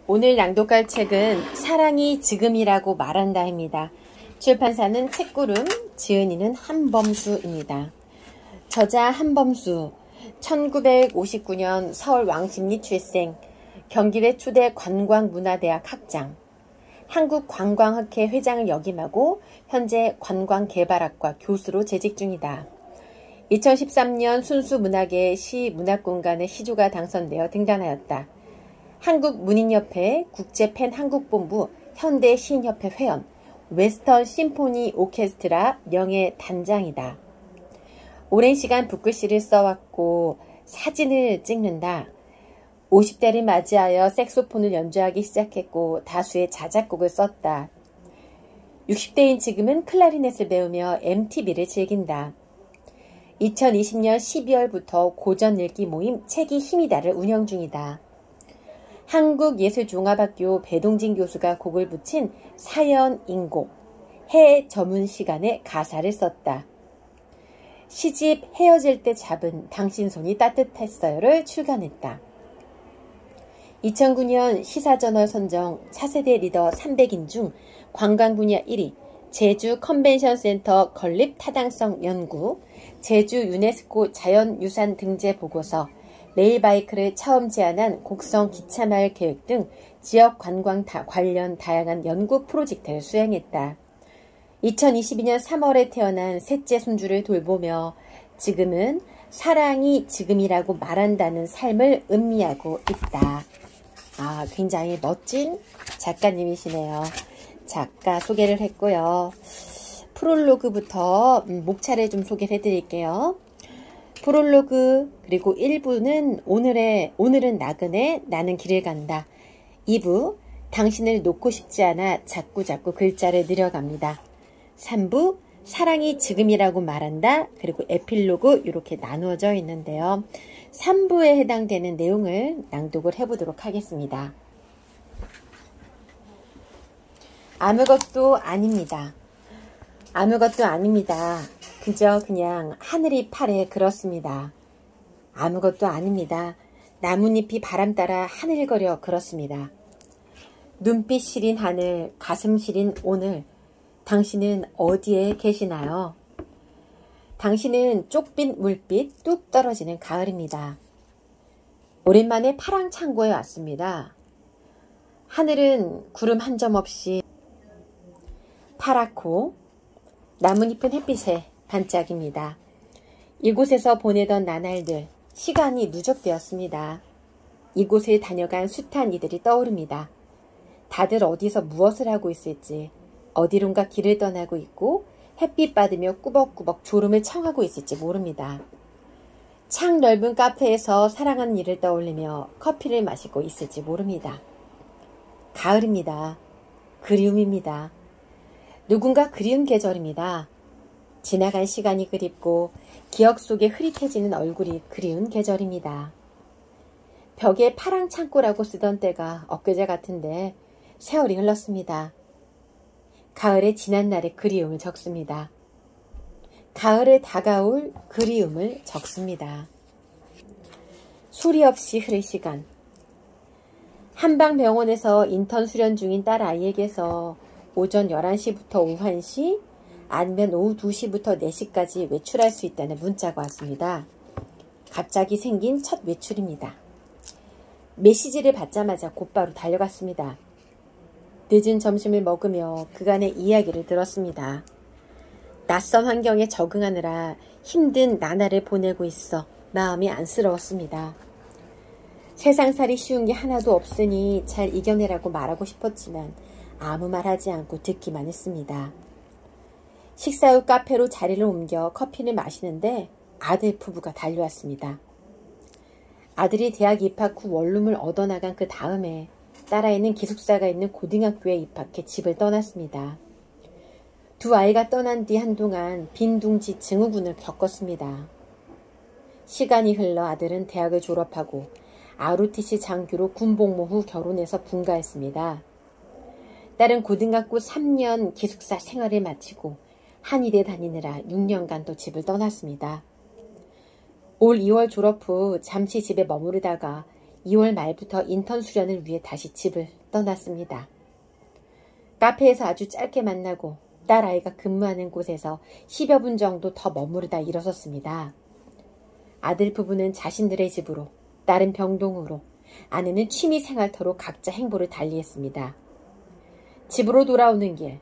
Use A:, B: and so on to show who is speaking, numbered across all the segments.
A: 오늘 낭독할 책은 사랑이 지금이라고 말한다입니다. 출판사는 책구름, 지은이는 한범수입니다. 저자 한범수, 1959년 서울 왕십리 출생, 경기대 초대 관광문화대학 학장, 한국관광학회 회장을 역임하고 현재 관광개발학과 교수로 재직 중이다. 2013년 순수문학의 시문학공간의 시조가 당선되어 등단하였다. 한국문인협회 국제팬 한국본부 현대시인협회 회원, 웨스턴 심포니 오케스트라 명예단장이다. 오랜 시간 붓글씨를 써왔고 사진을 찍는다. 50대를 맞이하여 색소폰을 연주하기 시작했고 다수의 자작곡을 썼다. 60대인 지금은 클라리넷을 배우며 MTV를 즐긴다. 2020년 12월부터 고전 읽기 모임 책이 힘이다를 운영 중이다. 한국예술종합학교 배동진 교수가 곡을 붙인 사연인곡, 해 저문 시간에 가사를 썼다. 시집 헤어질 때 잡은 당신 손이 따뜻했어요를 출간했다. 2009년 시사저널 선정 차세대 리더 300인 중 관광 분야 1위, 제주 컨벤션센터 건립 타당성 연구, 제주 유네스코 자연유산 등재 보고서, 레일바이크를 처음 제안한 곡성 기차마을 계획 등 지역 관광 관련 다양한 연구 프로젝트를 수행했다. 2022년 3월에 태어난 셋째 손주를 돌보며 지금은 사랑이 지금이라고 말한다는 삶을 음미하고 있다. 굉장히 멋진 작가님이시네요. 작가 소개를 했고요. 프롤로그부터 목차를 좀 소개를 해드릴게요. 프롤로그, 그리고 1부는 오늘은 나그네 나는 길을 간다. 2부 당신을 놓고 싶지 않아 자꾸자꾸 글자를 늘려갑니다. 3부 사랑이 지금이라고 말한다. 그리고 에필로그 이렇게 나누어져 있는데요. 3부에 해당되는 내용을 낭독을 해보도록 하겠습니다. 아무것도 아닙니다. 아무것도 아닙니다. 그저 그냥 하늘이 파래 그렇습니다. 아무것도 아닙니다. 나뭇잎이 바람 따라 하늘거려 그렇습니다. 눈빛 시린 하늘, 가슴 시린 오늘, 당신은 어디에 계시나요? 당신은 쪽빛 물빛 뚝 떨어지는 가을입니다. 오랜만에 파랑 창고에 왔습니다. 하늘은 구름 한 점 없이 파랗고 나뭇잎은 햇빛에 반짝입니다. 이곳에서 보내던 나날들, 시간이 누적되었습니다. 이곳을 다녀간 숱한 이들이 떠오릅니다. 다들 어디서 무엇을 하고 있을지, 어디론가 길을 떠나고 있고 햇빛 받으며 꾸벅꾸벅 졸음을 청하고 있을지 모릅니다. 창 넓은 카페에서 사랑하는 이를 떠올리며 커피를 마시고 있을지 모릅니다. 가을입니다. 그리움입니다. 누군가 그리운 계절입니다. 지나간 시간이 그립고 기억 속에 흐릿해지는 얼굴이 그리운 계절입니다. 벽에 파랑 창고라고 쓰던 때가 엊그제 같은데 세월이 흘렀습니다. 가을의 지난 날의 그리움을 적습니다. 가을에 다가올 그리움을 적습니다. 소리 없이 흐를 시간. 한방병원에서 인턴 수련 중인 딸 아이에게서 오전 11시부터 오후 1시, 아니면 오후 2시부터 4시까지 외출할 수 있다는 문자가 왔습니다. 갑자기 생긴 첫 외출입니다. 메시지를 받자마자 곧바로 달려갔습니다. 늦은 점심을 먹으며 그간의 이야기를 들었습니다. 낯선 환경에 적응하느라 힘든 나날을 보내고 있어 마음이 안쓰러웠습니다. 세상살이 쉬운 게 하나도 없으니 잘 이겨내라고 말하고 싶었지만 아무 말 하지 않고 듣기만 했습니다. 식사 후 카페로 자리를 옮겨 커피를 마시는데 아들 부부가 달려왔습니다. 아들이 대학 입학 후 원룸을 얻어나간 그 다음에 딸아이는 기숙사가 있는 고등학교에 입학해 집을 떠났습니다. 두 아이가 떠난 뒤 한동안 빈둥지 증후군을 겪었습니다. 시간이 흘러 아들은 대학을 졸업하고 ROTC 장교로 군복무 후 결혼해서 분가했습니다. 딸은 고등학교 3년 기숙사 생활을 마치고 한의대 다니느라 6년간 또 집을 떠났습니다. 올 2월 졸업 후 잠시 집에 머무르다가 2월 말부터 인턴 수련을 위해 다시 집을 떠났습니다. 카페에서 아주 짧게 만나고 딸아이가 근무하는 곳에서 10여 분 정도 더 머무르다 일어섰습니다. 아들 부부는 자신들의 집으로, 딸은 병동으로, 아내는 취미생활터로 각자 행보를 달리했습니다. 집으로 돌아오는 길,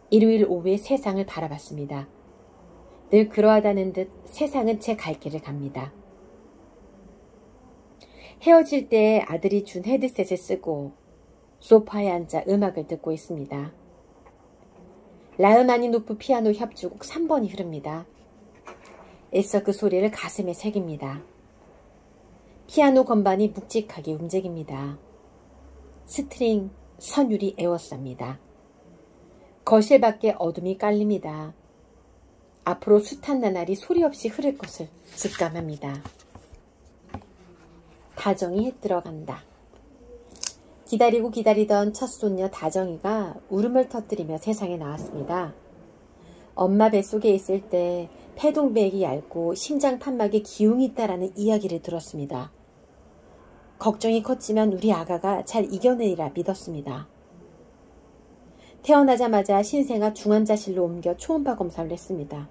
A: 일요일 오후에 세상을 바라봤습니다. 늘 그러하다는 듯 세상은 제 갈 길을 갑니다. 헤어질 때 아들이 준 헤드셋을 쓰고 소파에 앉아 음악을 듣고 있습니다. 라흐마니노프 피아노 협주곡 3번이 흐릅니다. 애써 그 소리를 가슴에 새깁니다. 피아노 건반이 묵직하게 움직입니다. 스트링 선율이 애워쌉니다. 거실 밖에 어둠이 깔립니다. 앞으로 숱한 나날이 소리 없이 흐를 것을 직감합니다. 다정이 들어간다. 기다리고 기다리던 첫 손녀 다정이가 울음을 터뜨리며 세상에 나왔습니다. 엄마 뱃속에 있을 때 폐동맥이 얇고 심장 판막에 기흉이 있다라는 이야기를 들었습니다. 걱정이 컸지만 우리 아가가 잘 이겨내리라 믿었습니다. 태어나자마자 신생아 중환자실로 옮겨 초음파 검사를 했습니다.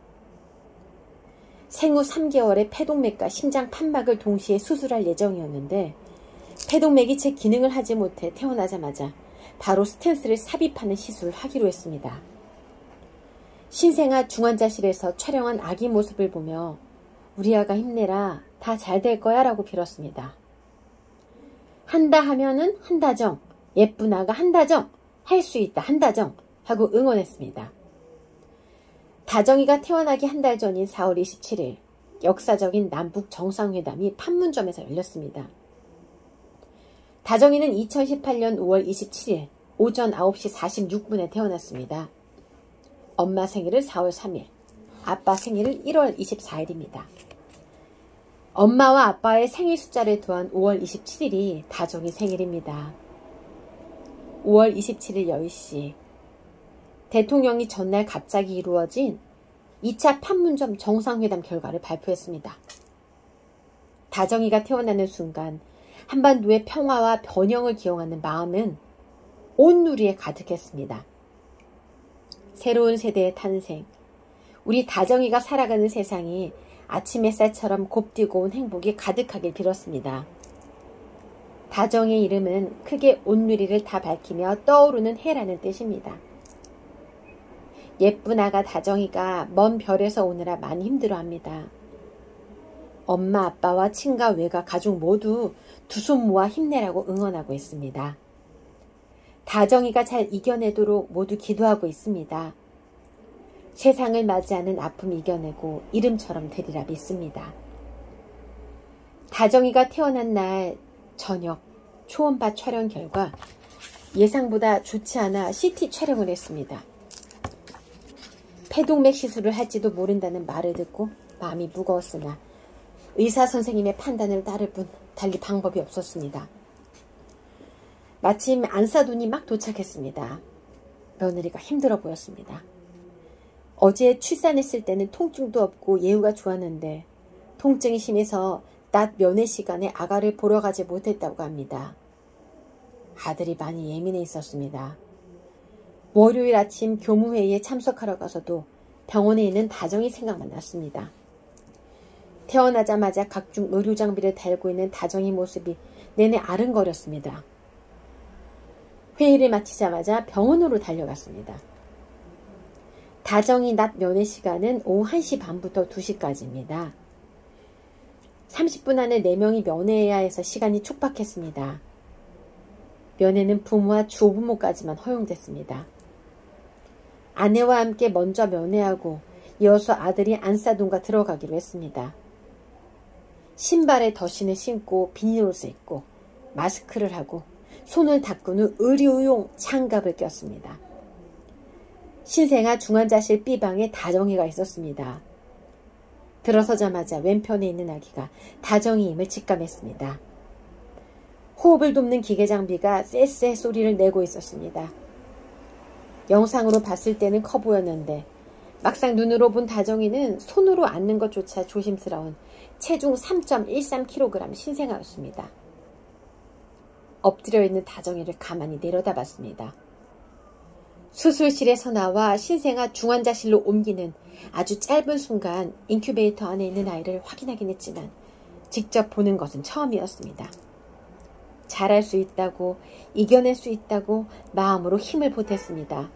A: 생후 3개월에 폐동맥과 심장 판막을 동시에 수술할 예정이었는데 폐동맥이 제 기능을 하지 못해 태어나자마자 바로 스텐스를 삽입하는 시술을 하기로 했습니다. 신생아 중환자실에서 촬영한 아기 모습을 보며 우리 아가 힘내라, 다 잘 될 거야 라고 빌었습니다. 한다 하면은 한다정, 예쁜 아가 한다정, 할 수 있다 한다정 하고 응원했습니다. 다정이가 태어나기 한 달 전인 4월 27일 역사적인 남북 정상회담이 판문점에서 열렸습니다. 다정이는 2018년 5월 27일 오전 9시 46분에 태어났습니다. 엄마 생일은 4월 3일, 아빠 생일은 1월 24일입니다. 엄마와 아빠의 생일 숫자를 더한 5월 27일이 다정이 생일입니다. 5월 27일 10시 대통령이 전날 갑자기 이루어진 2차 판문점 정상회담 결과를 발표했습니다. 다정이가 태어나는 순간 한반도의 평화와 번영을 기원하는 마음은 온누리에 가득했습니다. 새로운 세대의 탄생, 우리 다정이가 살아가는 세상이 아침 햇살처럼 곱디고 온 행복이 가득하길 빌었습니다. 다정의 이름은 크게 온누리를 다 밝히며 떠오르는 해라는 뜻입니다. 예쁜 아가 다정이가 먼 별에서 오느라 많이 힘들어합니다. 엄마, 아빠와 친가, 외가, 가족 모두 두 손 모아 힘내라고 응원하고 있습니다. 다정이가 잘 이겨내도록 모두 기도하고 있습니다. 세상을 맞이하는 아픔 이겨내고 이름처럼 되리라 믿습니다. 다정이가 태어난 날 저녁 초음파 촬영 결과 예상보다 좋지 않아 CT 촬영을 했습니다. 폐동맥 시술을 할지도 모른다는 말을 듣고 마음이 무거웠으나 의사 선생님의 판단을 따를 뿐 달리 방법이 없었습니다. 마침 안사돈이 막 도착했습니다. 며느리가 힘들어 보였습니다. 어제 출산했을 때는 통증도 없고 예후가 좋았는데 통증이 심해서 낮 면회 시간에 아가를 보러 가지 못했다고 합니다. 아들이 많이 예민해 있었습니다. 월요일 아침 교무회의에 참석하러 가서도 병원에 있는 다정이 생각만 났습니다. 태어나자마자 각종 의료장비를 달고 있는 다정이 모습이 내내 아른거렸습니다. 회의를 마치자마자 병원으로 달려갔습니다. 다정이 낮 면회 시간은 오후 1시 반부터 2시까지입니다. 30분 안에 4명이 면회해야 해서 시간이 촉박했습니다. 면회는 부모와 조부모까지만 허용됐습니다. 아내와 함께 먼저 면회하고 이어서 아들이 안사돈과 들어가기로 했습니다. 신발에 덧신을 신고 비닐옷을 입고 마스크를 하고 손을 닦은 후 의료용 장갑을 꼈습니다. 신생아 중환자실 B방에 다정이가 있었습니다. 들어서자마자 왼편에 있는 아기가 다정이임을 직감했습니다. 호흡을 돕는 기계 장비가 쎄쎄 소리를 내고 있었습니다. 영상으로 봤을 때는 커 보였는데 막상 눈으로 본 다정이는 손으로 앉는 것조차 조심스러운 체중 3.13kg 신생아였습니다. 엎드려 있는 다정이를 가만히 내려다봤습니다. 수술실에서 나와 신생아 중환자실로 옮기는 아주 짧은 순간 인큐베이터 안에 있는 아이를 확인하긴 했지만 직접 보는 것은 처음이었습니다. 잘할 수 있다고, 이겨낼 수 있다고 마음으로 힘을 보탰습니다.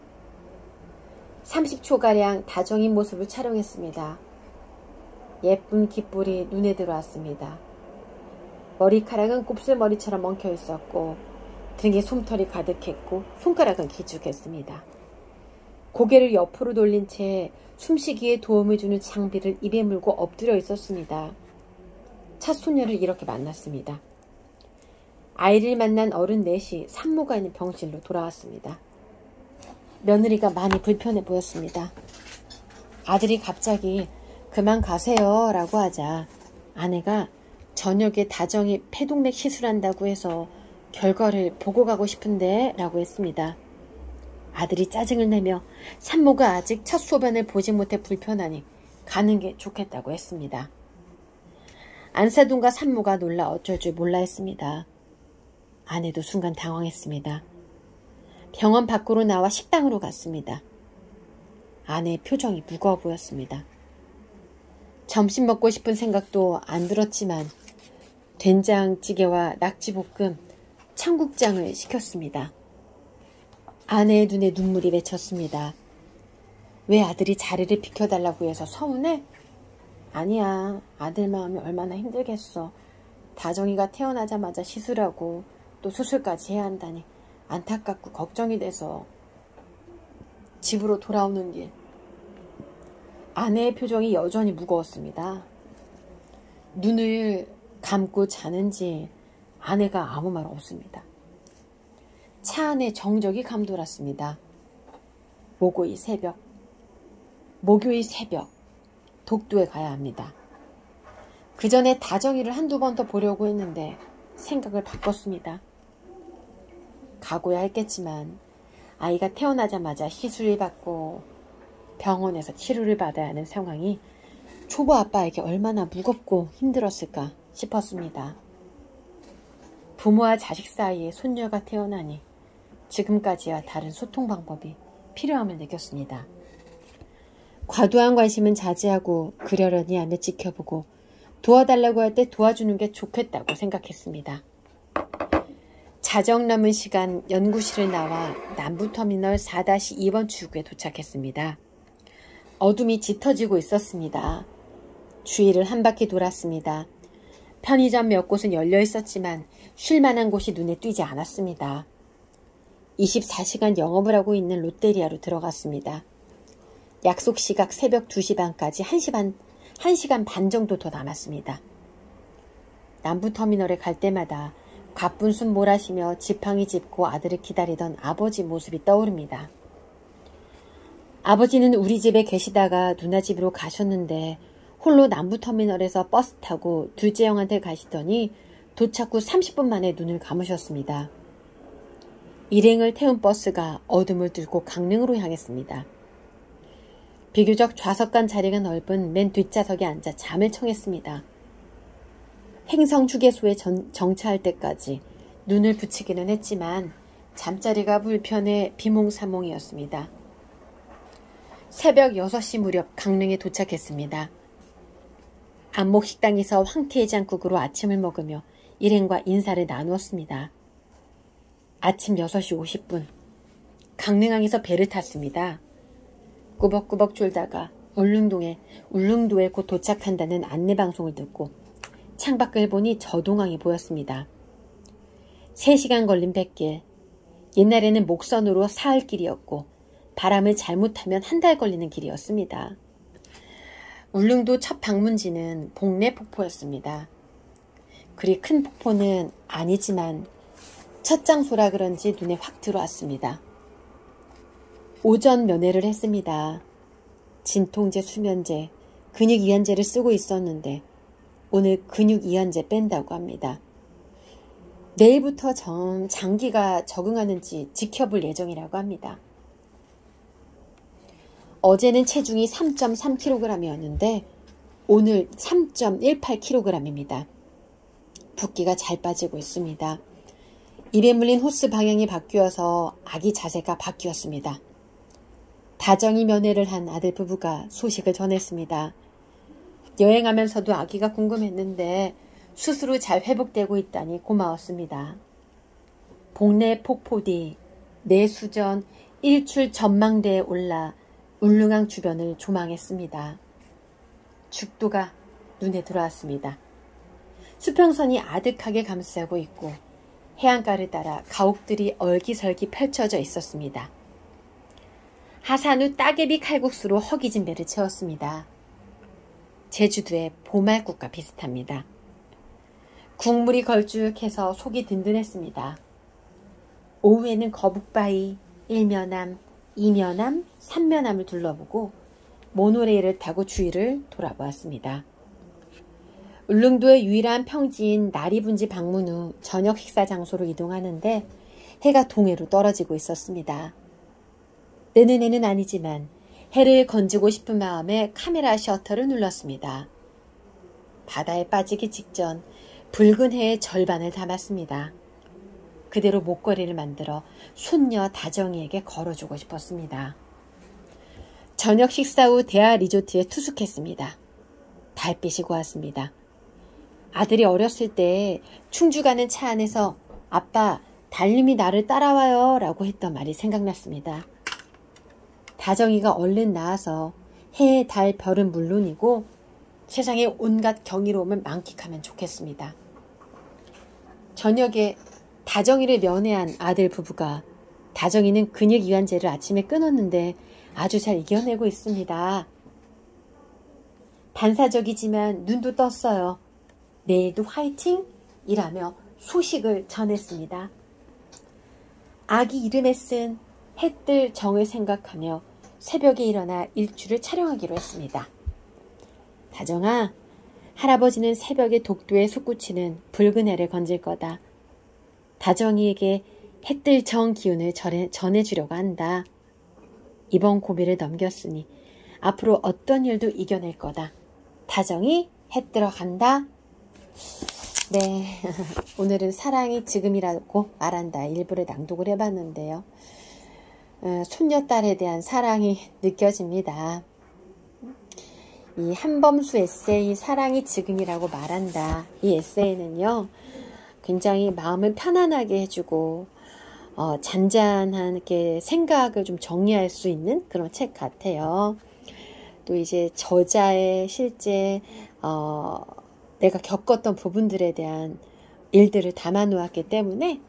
A: 30초가량 다정인 모습을 촬영했습니다. 예쁜 깃불이 눈에 들어왔습니다. 머리카락은 곱슬머리처럼 엉켜 있었고 등에 솜털이 가득했고 손가락은 길쭉했습니다. 고개를 옆으로 돌린 채 숨쉬기에 도움을 주는 장비를 입에 물고 엎드려 있었습니다. 첫 소녀를 이렇게 만났습니다. 아이를 만난 어른 넷이 산모가 있는 병실로 돌아왔습니다. 며느리가 많이 불편해 보였습니다. 아들이 갑자기 그만 가세요 라고 하자 아내가 저녁에 다정이 폐동맥 시술한다고 해서 결과를 보고 가고 싶은데 라고 했습니다. 아들이 짜증을 내며 산모가 아직 첫 소변을 보지 못해 불편하니 가는 게 좋겠다고 했습니다. 안사돈과 산모가 놀라 어쩔 줄 몰라 했습니다. 아내도 순간 당황했습니다. 병원 밖으로 나와 식당으로 갔습니다. 아내의 표정이 무거워 보였습니다. 점심 먹고 싶은 생각도 안 들었지만 된장찌개와 낙지볶음, 청국장을 시켰습니다. 아내의 눈에 눈물이 맺혔습니다. 왜 아들이 자리를 비켜달라고 해서 서운해? 아니야, 아들 마음이 얼마나 힘들겠어. 다정이가 태어나자마자 시술하고 또 수술까지 해야 한다니 안타깝고 걱정이 돼서. 집으로 돌아오는 길 아내의 표정이 여전히 무거웠습니다. 눈을 감고 자는지 아내가 아무 말 없습니다. 차 안에 정적이 감돌았습니다. 목요일 새벽 독도에 가야 합니다. 그 전에 다정이를 한두 번 더 보려고 했는데 생각을 바꿨습니다. 가고야 했겠지만 아이가 태어나자마자 시술을 받고 병원에서 치료를 받아야 하는 상황이 초보 아빠에게 얼마나 무겁고 힘들었을까 싶었습니다. 부모와 자식 사이에 손녀가 태어나니 지금까지와 다른 소통 방법이 필요함을 느꼈습니다. 과도한 관심은 자제하고 그러려니 하며 지켜보고 도와달라고 할 때 도와주는 게 좋겠다고 생각했습니다. 자정 남은 시간 연구실을 나와 남부터미널 4-2번 출구에 도착했습니다. 어둠이 짙어지고 있었습니다. 주위를 한 바퀴 돌았습니다. 편의점 몇 곳은 열려 있었지만 쉴만한 곳이 눈에 띄지 않았습니다. 24시간 영업을 하고 있는 롯데리아로 들어갔습니다. 약속 시각 새벽 2시 반까지 1시간 반 정도 더 남았습니다. 남부터미널에 갈 때마다 가쁜 숨 몰아쉬며 지팡이 짚고 아들을 기다리던 아버지 모습이 떠오릅니다. 아버지는 우리 집에 계시다가 누나 집으로 가셨는데 홀로 남부터미널에서 버스 타고 둘째 형한테 가시더니 도착 후 30분 만에 눈을 감으셨습니다. 일행을 태운 버스가 어둠을 뚫고 강릉으로 향했습니다. 비교적 좌석간 자리가 넓은 맨 뒷좌석에 앉아 잠을 청했습니다. 행성휴게소에 정차할 때까지 눈을 붙이기는 했지만 잠자리가 불편해 비몽사몽이었습니다. 새벽 6시 무렵 강릉에 도착했습니다. 안목식당에서 황태해장국으로 아침을 먹으며 일행과 인사를 나누었습니다. 아침 6시 50분 강릉항에서 배를 탔습니다. 꾸벅꾸벅 졸다가 울릉도에 곧 도착한다는 안내방송을 듣고 창밖을 보니 저동항이 보였습니다. 3시간 걸린 뱃길. 옛날에는 목선으로 사흘 길이었고 바람을 잘못하면 한 달 걸리는 길이었습니다. 울릉도 첫 방문지는 복례폭포였습니다. 그리 큰 폭포는 아니지만 첫 장소라 그런지 눈에 확 들어왔습니다. 오전 면회를 했습니다. 진통제, 수면제, 근육이완제를 쓰고 있었는데 오늘 근육이완제 뺀다고 합니다. 내일부터 장기가 적응하는지 지켜볼 예정이라고 합니다. 어제는 체중이 3.3kg이었는데 오늘 3.18kg입니다. 붓기가 잘 빠지고 있습니다. 입에 물린 호스 방향이 바뀌어서 아기 자세가 바뀌었습니다. 다정히 면회를 한 아들 부부가 소식을 전했습니다. 여행하면서도 아기가 궁금했는데 스스로 잘 회복되고 있다니 고마웠습니다. 복내 폭포 뒤 내수전 일출 전망대에 올라 울릉항 주변을 조망했습니다. 죽도가 눈에 들어왔습니다. 수평선이 아득하게 감싸고 있고 해안가를 따라 가옥들이 얼기설기 펼쳐져 있었습니다. 하산 후 따개비 칼국수로 허기진 배를 채웠습니다. 제주도의 보말국과 비슷합니다. 국물이 걸쭉해서 속이 든든했습니다. 오후에는 거북바위, 1면함, 2면함, 3면함을 둘러보고 모노레일을 타고 주위를 돌아보았습니다. 울릉도의 유일한 평지인 나리분지 방문 후 저녁 식사 장소로 이동하는데 해가 동해로 떨어지고 있었습니다. 느는 해는 아니지만 해를 건지고 싶은 마음에 카메라 셔터를 눌렀습니다. 바다에 빠지기 직전 붉은 해의 절반을 담았습니다. 그대로 목걸이를 만들어 손녀 다정이에게 걸어주고 싶었습니다. 저녁 식사 후 대하 리조트에 투숙했습니다. 달빛이 고왔습니다. 아들이 어렸을 때 충주 가는 차 안에서 아빠 달님이 나를 따라와요 라고 했던 말이 생각났습니다. 다정이가 얼른 나와서 해, 달, 별은 물론이고 세상의 온갖 경이로움을 만끽하면 좋겠습니다. 저녁에 다정이를 면회한 아들 부부가 다정이는 근육 이완제를 아침에 끊었는데 아주 잘 이겨내고 있습니다. 반사적이지만 눈도 떴어요. 내일도 화이팅! 이라며 소식을 전했습니다. 아기 이름에 쓴 해뜰 정을 생각하며 새벽에 일어나 일출을 촬영하기로 했습니다. 다정아, 할아버지는 새벽에 독도에 솟구치는 붉은 해를 건질 거다. 다정이에게 해뜰 정 기운을 전해주려고 한다. 이번 고비를 넘겼으니 앞으로 어떤 일도 이겨낼 거다. 다정이 해 뜨러 간다. 네, 오늘은 사랑이 지금이라고 말한다. 일부를 낭독을 해봤는데요. 손녀딸에 대한 사랑이 느껴집니다. 이 한범수 에세이 사랑이 지금이라고 말한다. 이 에세이는요. 굉장히 마음을 편안하게 해주고 잔잔한 이렇게 생각을 좀 정리할 수 있는 그런 책 같아요. 또 이제 저자의 실제 내가 겪었던 부분들에 대한 일들을 담아 놓았기 때문에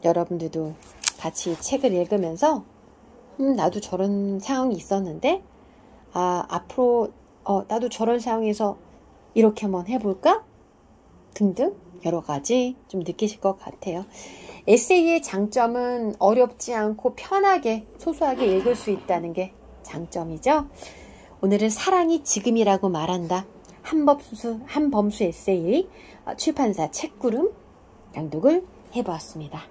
A: 여러분들도 같이 이 책을 읽으면서 나도 저런 상황이 있었는데 앞으로 나도 저런 상황에서 이렇게 한번 해볼까? 등등 여러 가지 좀 느끼실 것 같아요. 에세이의 장점은 어렵지 않고 편하게 소소하게 읽을 수 있다는 게 장점이죠. 오늘은 사랑이 지금이라고 말한다. 한범수 에세이 출판사 책구름 낭독을 해보았습니다.